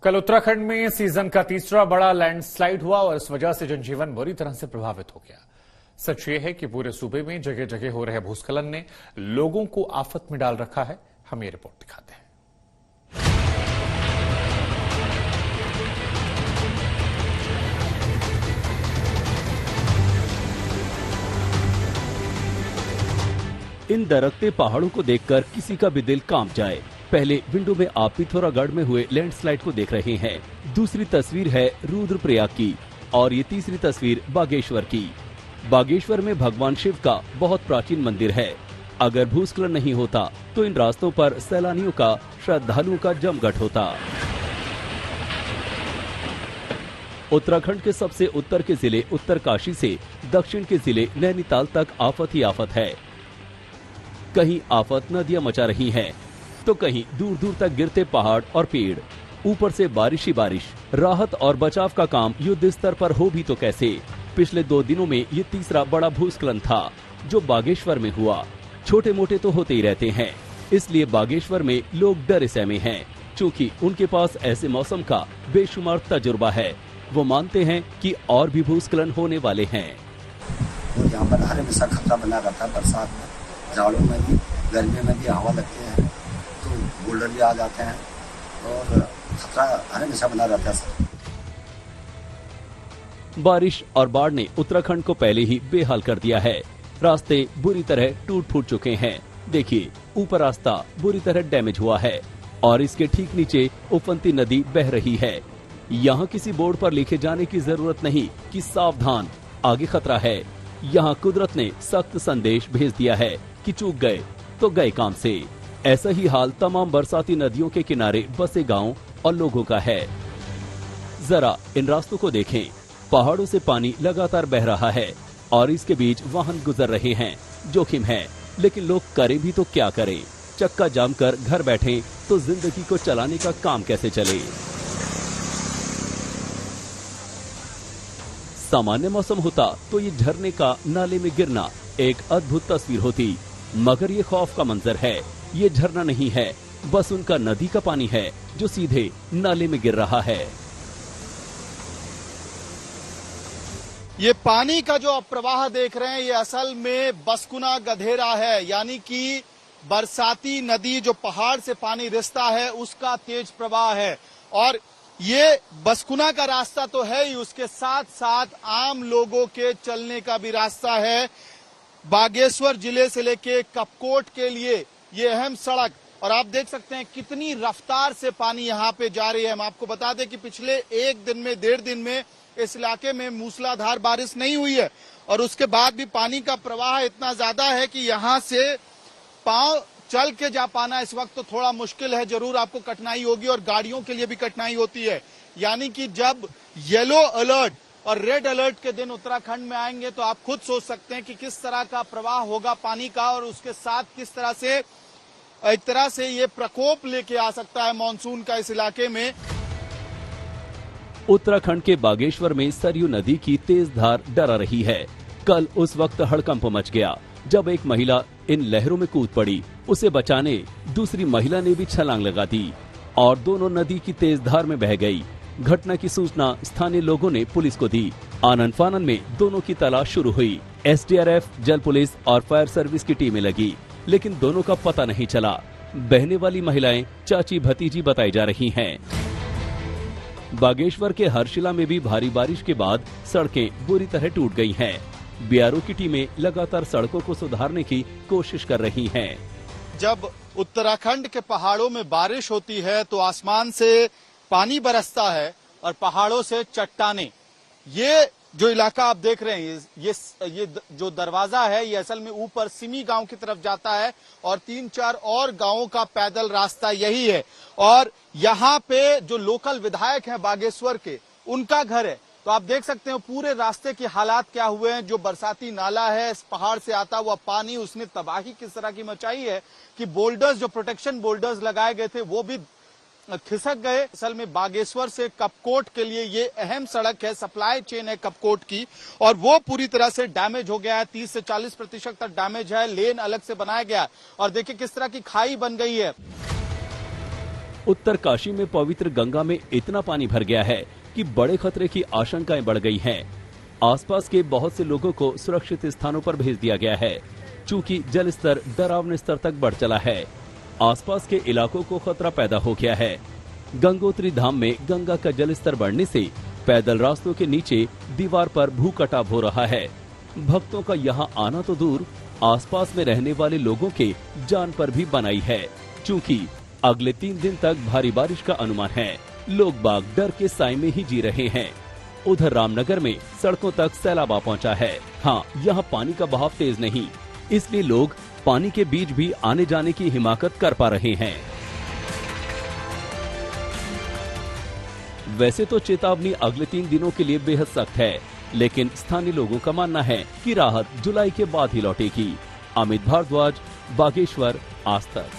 कल उत्तराखंड में सीजन का तीसरा बड़ा लैंडस्लाइड हुआ और इस वजह से जनजीवन बुरी तरह से प्रभावित हो गया। सच ये है कि पूरे सूबे में जगह जगह हो रहे भूस्खलन ने लोगों को आफत में डाल रखा है। हम ये रिपोर्ट दिखाते हैं। इन दरकते पहाड़ों को देखकर किसी का भी दिल कांप जाए। पहले विंडो में आप पिथौरागढ़ में हुए लैंडस्लाइड को देख रहे हैं। दूसरी तस्वीर है रुद्रप्रयाग की और ये तीसरी तस्वीर बागेश्वर की। बागेश्वर में भगवान शिव का बहुत प्राचीन मंदिर है। अगर भूस्खलन नहीं होता तो इन रास्तों पर सैलानियों का, श्रद्धालुओं का जमघट होता। उत्तराखंड के सबसे उत्तर के जिले उत्तरकाशी से दक्षिण के जिले नैनीताल तक आफत ही आफत है। कहीं आफत नदियां मचा रही हैं, तो कहीं दूर दूर तक गिरते पहाड़ और पेड़, ऊपर से बारिश ही बारिश। राहत और बचाव का काम युद्ध स्तर पर हो भी तो कैसे। पिछले 2 दिनों में ये तीसरा बड़ा भूस्खलन था जो बागेश्वर में हुआ। छोटे मोटे तो होते ही रहते हैं, इसलिए बागेश्वर में लोग डरे सहमे हैं। चूँकि उनके पास ऐसे मौसम का बेशुमार तजुर्बा है, वो मानते हैं कि और भी भूस्खलन होने वाले हैं। यहाँ पर हर हमेशा खतरा बना रहता है। बरसात में, जाड़ों में भी, गर्मियों में भी हवा लगती है तो बोल्डर भी आ जाते हैं और खतरा हर हमेशा बना रहता है सर। बारिश और बाढ़ ने उत्तराखंड को पहले ही बेहाल कर दिया है। रास्ते बुरी तरह टूट फूट चुके हैं। देखिए, ऊपर रास्ता बुरी तरह डैमेज हुआ है और इसके ठीक नीचे उफनती नदी बह रही है। यहाँ किसी बोर्ड पर लिखे जाने की जरूरत नहीं कि सावधान, आगे खतरा है। यहाँ कुदरत ने सख्त संदेश भेज दिया है कि चूक गए तो गए काम से। ऐसा ही हाल तमाम बरसाती नदियों के किनारे बसे गांव और लोगों का है। जरा इन रास्तों को देखें। पहाड़ों से पानी लगातार बह रहा है और इसके बीच वाहन गुजर रहे हैं। जोखिम है, लेकिन लोग करें भी तो क्या करें। चक्का जाम कर घर बैठे तो जिंदगी को चलाने का काम कैसे चले। सामान्य मौसम होता तो ये झरने का नाले में गिरना एक अद्भुत तस्वीर होती, मगर ये खौफ का मंजर है। ये झरना नहीं है, बस उनका नदी का पानी है जो सीधे नाले में गिर रहा है। ये पानी का जो आप प्रवाह देख रहे हैं, ये असल में बसकुना गधेरा है, यानी कि बरसाती नदी जो पहाड़ से पानी रिसता है उसका तेज प्रवाह है। और ये बसकुना का रास्ता तो है ही, उसके साथ साथ आम लोगों के चलने का भी रास्ता है। बागेश्वर जिले से लेके कपकोट के लिए ये अहम सड़क, और आप देख सकते हैं कितनी रफ्तार से पानी यहाँ पे जा रही है। हम आपको बता दें कि पिछले 1 दिन में, 1.5 दिन में इस इलाके में मूसलाधार बारिश नहीं हुई है और उसके बाद भी पानी का प्रवाह इतना ज्यादा है कि यहाँ से पांव चल के जा पाना इस वक्त तो थोड़ा मुश्किल है। जरूर आपको कठिनाई होगी और गाड़ियों के लिए भी कठिनाई होती है। यानी कि जब येलो अलर्ट और रेड अलर्ट के दिन उत्तराखंड में आएंगे तो आप खुद सोच सकते हैं कि किस तरह का प्रवाह होगा पानी का और उसके साथ किस तरह से एक तरह से ये प्रकोप लेके आ सकता है मानसून का इस इलाके में। उत्तराखंड के बागेश्वर में सरयू नदी की तेज धार डरा रही है। कल उस वक्त हड़कंप मच गया जब एक महिला इन लहरों में कूद पड़ी। उसे बचाने दूसरी महिला ने भी छलांग लगा दी और दोनों नदी की तेज धार में बह गई। घटना की सूचना स्थानीय लोगों ने पुलिस को दी। आनन फानन में दोनों की तलाश शुरू हुई। एसडीआरएफ, जल पुलिस और फायर सर्विस की टीमें लगी, लेकिन दोनों का पता नहीं चला। बहने वाली महिलाएं चाची भतीजी बताई जा रही हैं। बागेश्वर के हरशिला में भी भारी बारिश के बाद सड़कें बुरी तरह टूट गई हैं। बीआरओ की टीमें लगातार सड़कों को सुधारने की कोशिश कर रही हैं। जब उत्तराखंड के पहाड़ों में बारिश होती है तो आसमान से पानी बरसता है और पहाड़ों से चट्टानें। ये जो इलाका आप देख रहे हैं, ये जो दरवाजा है, ये असल में ऊपर सिमी गांव की तरफ जाता है और 3-4 और गांवों का पैदल रास्ता यही है। और यहाँ पे जो लोकल विधायक हैं बागेश्वर के, उनका घर है। तो आप देख सकते हैं पूरे रास्ते के हालात क्या हुए हैं। जो बरसाती नाला है, इस पहाड़ से आता हुआ पानी, उसने तबाही किस तरह की मचाई है कि बोल्डर्स, जो प्रोटेक्शन बोल्डर्स लगाए गए थे, वो भी खिसक गए। असल में बागेश्वर से कपकोट के लिए ये अहम सड़क है, सप्लाई चेन है कपकोट की, और वो पूरी तरह से डैमेज हो गया है। 30 से 40% तक डैमेज है। लेन अलग से बनाया गया और देखिए किस तरह की खाई बन गई है। उत्तरकाशी में पवित्र गंगा में इतना पानी भर गया है कि बड़े खतरे की आशंकाएं बढ़ गई हैं। आसपास के बहुत से लोगों को सुरक्षित स्थानों पर भेज दिया गया है। चूंकि जल स्तर डरावने स्तर तक बढ़ चला है, आसपास के इलाकों को खतरा पैदा हो गया है। गंगोत्री धाम में गंगा का जल स्तर बढ़ने से पैदल रास्तों के नीचे दीवार पर भू कटाव हो रहा है। भक्तों का यहाँ आना तो दूर, आसपास में रहने वाले लोगों के जान पर भी बनाई है। चूंकि अगले 3 दिन तक भारी बारिश का अनुमान है, लोग बाग डर के साए में ही जी रहे हैं। उधर रामनगर में सड़कों तक सैलाब आ पहुंचा है। हाँ, यहाँ पानी का बहाव तेज नहीं, इसलिए लोग पानी के बीच भी आने जाने की हिमाकत कर पा रहे हैं। वैसे तो चेतावनी अगले 3 दिनों के लिए बेहद सख्त है, लेकिन स्थानीय लोगों का मानना है कि राहत जुलाई के बाद ही लौटेगी। अमित भारद्वाज, बागेश्वर, आज तक।